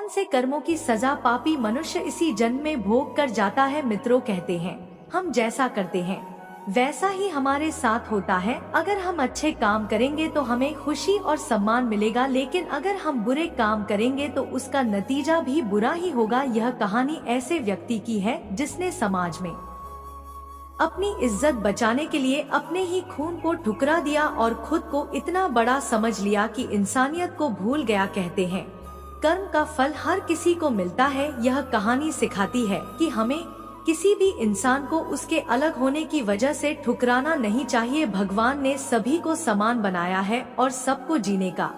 कौन से कर्मों की सजा पापी मनुष्य इसी जन्म में भोग कर जाता है। मित्रों कहते हैं, हम जैसा करते हैं वैसा ही हमारे साथ होता है। अगर हम अच्छे काम करेंगे तो हमें खुशी और सम्मान मिलेगा, लेकिन अगर हम बुरे काम करेंगे तो उसका नतीजा भी बुरा ही होगा। यह कहानी ऐसे व्यक्ति की है जिसने समाज में अपनी इज्जत बचाने के लिए अपने ही खून को ठुकरा दिया और खुद को इतना बड़ा समझ लिया कि इंसानियत को भूल गया। कहते हैं, कर्म का फल हर किसी को मिलता है। यह कहानी सिखाती है कि हमें किसी भी इंसान को उसके अलग होने की वजह से ठुकराना नहीं चाहिए। भगवान ने सभी को समान बनाया है और सबको जीने का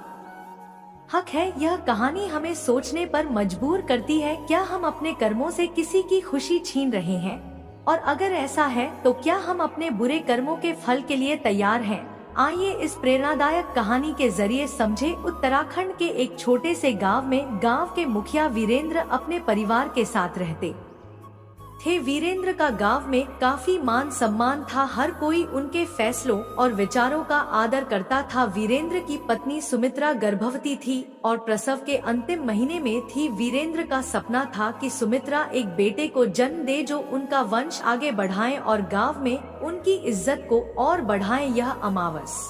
हक है। यह कहानी हमें सोचने पर मजबूर करती है, क्या हम अपने कर्मों से किसी की खुशी छीन रहे हैं? और अगर ऐसा है तो क्या हम अपने बुरे कर्मों के फल के लिए तैयार हैं? आइए इस प्रेरणादायक कहानी के जरिए समझे। उत्तराखंड के एक छोटे से गांव में गांव के मुखिया वीरेंद्र अपने परिवार के साथ रहते थे। वीरेंद्र का गांव में काफी मान सम्मान था, हर कोई उनके फैसलों और विचारों का आदर करता था। वीरेंद्र की पत्नी सुमित्रा गर्भवती थी और प्रसव के अंतिम महीने में थी। वीरेंद्र का सपना था कि सुमित्रा एक बेटे को जन्म दे जो उनका वंश आगे बढ़ाए और गांव में उनकी इज्जत को और बढ़ाए। यह अमावस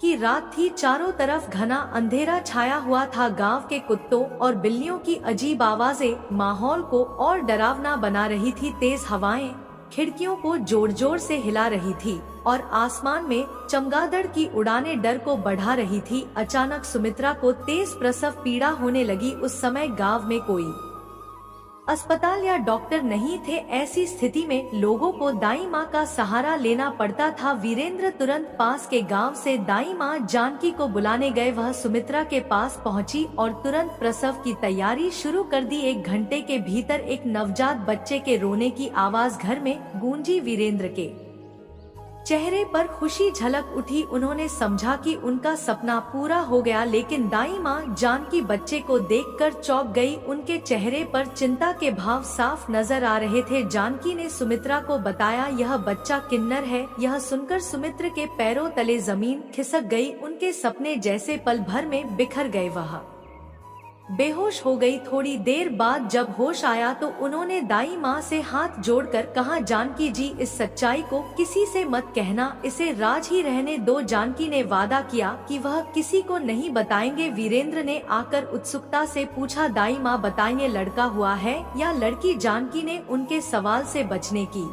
की रात थी, चारों तरफ घना अंधेरा छाया हुआ था। गांव के कुत्तों और बिल्लियों की अजीब आवाजें माहौल को और डरावना बना रही थी। तेज हवाएं खिड़कियों को जोर जोर से हिला रही थी और आसमान में चमगादड़ की उड़ानें डर को बढ़ा रही थी। अचानक सुमित्रा को तेज प्रसव पीड़ा होने लगी। उस समय गांव में कोई अस्पताल या डॉक्टर नहीं थे। ऐसी स्थिति में लोगों को दाई माँ का सहारा लेना पड़ता था। वीरेंद्र तुरंत पास के गांव से दाई माँ जानकी को बुलाने गए। वह सुमित्रा के पास पहुंची और तुरंत प्रसव की तैयारी शुरू कर दी। 1 घंटे के भीतर एक नवजात बच्चे के रोने की आवाज घर में गूंजी। वीरेंद्र के चेहरे पर खुशी झलक उठी। उन्होंने समझा कि उनका सपना पूरा हो गया, लेकिन दाई माँ जानकी बच्चे को देखकर चौंक गई। उनके चेहरे पर चिंता के भाव साफ नजर आ रहे थे। जानकी ने सुमित्रा को बताया, यह बच्चा किन्नर है। यह सुनकर सुमित्रा के पैरों तले जमीन खिसक गई। उनके सपने जैसे पल भर में बिखर गए। वह बेहोश हो गई। थोड़ी देर बाद जब होश आया तो उन्होंने दाई माँ से हाथ जोड़कर कहा, जानकी जी, इस सच्चाई को किसी से मत कहना, इसे राज ही रहने दो। जानकी ने वादा किया कि वह किसी को नहीं बताएंगे। वीरेंद्र ने आकर उत्सुकता से पूछा, दाई माँ बताएंगे लड़का हुआ है या लड़की? जानकी ने उनके सवाल से बचने की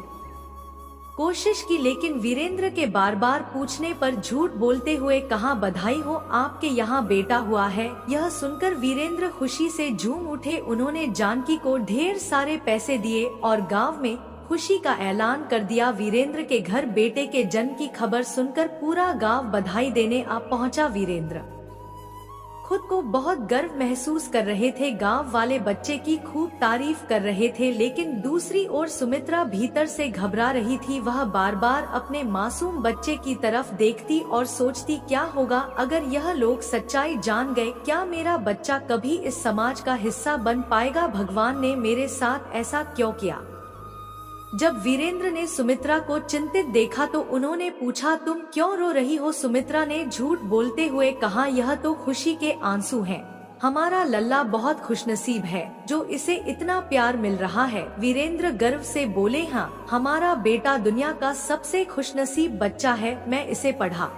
कोशिश की, लेकिन वीरेंद्र के बार बार पूछने पर झूठ बोलते हुए कहा, बधाई हो, आपके यहाँ बेटा हुआ है। यह सुनकर वीरेंद्र खुशी से झूम उठे। उन्होंने जानकी को ढेर सारे पैसे दिए और गांव में खुशी का ऐलान कर दिया। वीरेंद्र के घर बेटे के जन्म की खबर सुनकर पूरा गांव बधाई देने आ पहुंचा। वीरेंद्र खुद को बहुत गर्व महसूस कर रहे थे। गांव वाले बच्चे की खूब तारीफ कर रहे थे, लेकिन दूसरी ओर सुमित्रा भीतर से घबरा रही थी। वह बार बार अपने मासूम बच्चे की तरफ देखती और सोचती, क्या होगा अगर यह लोग सच्चाई जान गए? क्या मेरा बच्चा कभी इस समाज का हिस्सा बन पाएगा? भगवान ने मेरे साथ ऐसा क्यों किया? जब वीरेंद्र ने सुमित्रा को चिंतित देखा तो उन्होंने पूछा, तुम क्यों रो रही हो? सुमित्रा ने झूठ बोलते हुए कहा, यह तो खुशी के आंसू हैं। हमारा लल्ला बहुत खुशनसीब है जो इसे इतना प्यार मिल रहा है। वीरेंद्र गर्व से बोले, हाँ, हमारा बेटा दुनिया का सबसे खुशनसीब बच्चा है। मैं इसे पढ़ा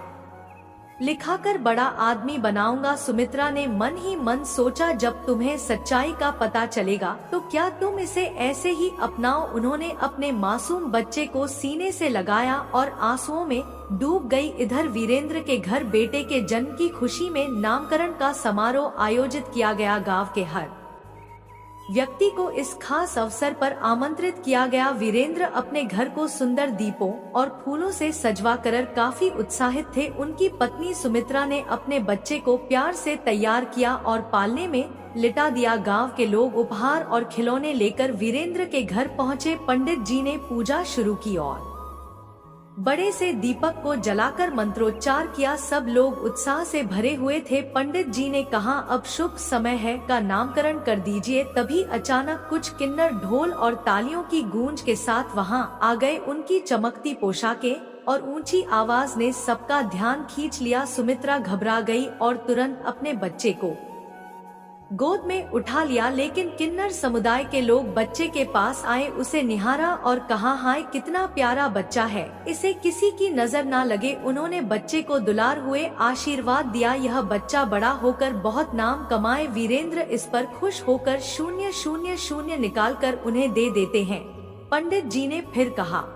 लिखाकर बड़ा आदमी बनाऊंगा। सुमित्रा ने मन ही मन सोचा, जब तुम्हें सच्चाई का पता चलेगा तो क्या तुम इसे ऐसे ही अपनाओ? उन्होंने अपने मासूम बच्चे को सीने से लगाया और आंसुओं में डूब गई। इधर वीरेंद्र के घर बेटे के जन्म की खुशी में नामकरण का समारोह आयोजित किया गया। गांव के हर व्यक्ति को इस खास अवसर पर आमंत्रित किया गया। वीरेंद्र अपने घर को सुंदर दीपों और फूलों से सजवाकर काफी उत्साहित थे। उनकी पत्नी सुमित्रा ने अपने बच्चे को प्यार से तैयार किया और पालने में लिटा दिया। गांव के लोग उपहार और खिलौने लेकर वीरेंद्र के घर पहुंचे। पंडित जी ने पूजा शुरू की और बड़े से दीपक को जलाकर मंत्रोच्चार किया। सब लोग उत्साह से भरे हुए थे। पंडित जी ने कहा, अब शुभ समय है, का नामकरण कर दीजिए। तभी अचानक कुछ किन्नर ढोल और तालियों की गूंज के साथ वहां आ गए। उनकी चमकती पोशाकें और ऊंची आवाज ने सबका ध्यान खींच लिया। सुमित्रा घबरा गई और तुरंत अपने बच्चे को गोद में उठा लिया, लेकिन किन्नर समुदाय के लोग बच्चे के पास आए, उसे निहारा और कहा, हाय कितना प्यारा बच्चा है, इसे किसी की नजर ना लगे। उन्होंने बच्चे को दुलार हुए आशीर्वाद दिया, यह बच्चा बड़ा होकर बहुत नाम कमाए। वीरेंद्र इस पर खुश होकर 000 निकालकर उन्हें दे देते हैं। पंडित जी ने फिर कहा,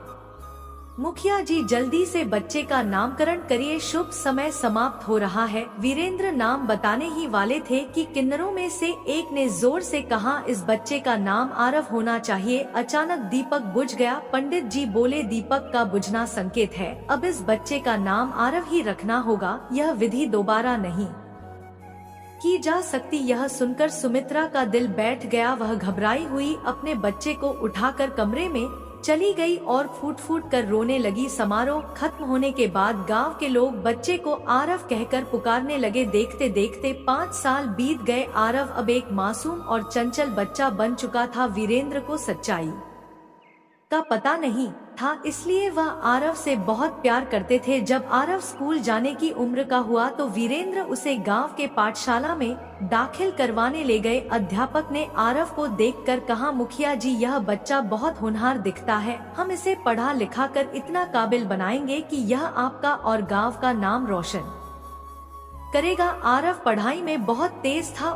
मुखिया जी जल्दी से बच्चे का नामकरण करिए, शुभ समय समाप्त हो रहा है। वीरेंद्र नाम बताने ही वाले थे कि किन्नरों में से एक ने जोर से कहा, इस बच्चे का नाम आरव होना चाहिए। अचानक दीपक बुझ गया। पंडित जी बोले, दीपक का बुझना संकेत है, अब इस बच्चे का नाम आरव ही रखना होगा, यह विधि दोबारा नहीं की जा सकती। यह सुनकर सुमित्रा का दिल बैठ गया। वह घबराई हुई अपने बच्चे को उठाकर कमरे में चली गई और फूट फूट कर रोने लगी। समारोह खत्म होने के बाद गांव के लोग बच्चे को आरव कहकर पुकारने लगे। देखते देखते 5 साल बीत गए। आरव अब एक मासूम और चंचल बच्चा बन चुका था। वीरेंद्र को सच्चाई का पता नहीं था, इसलिए वह आरव से बहुत प्यार करते थे। जब आरव स्कूल जाने की उम्र का हुआ तो वीरेंद्र उसे गांव के पाठशाला में दाखिल करवाने ले गए। अध्यापक ने आरव को देखकर कहा, मुखिया जी यह बच्चा बहुत होनहार दिखता है, हम इसे पढ़ा लिखा कर इतना काबिल बनाएंगे कि यह आपका और गाँव का नाम रोशन करेगा। आरव पढ़ाई में बहुत तेज था।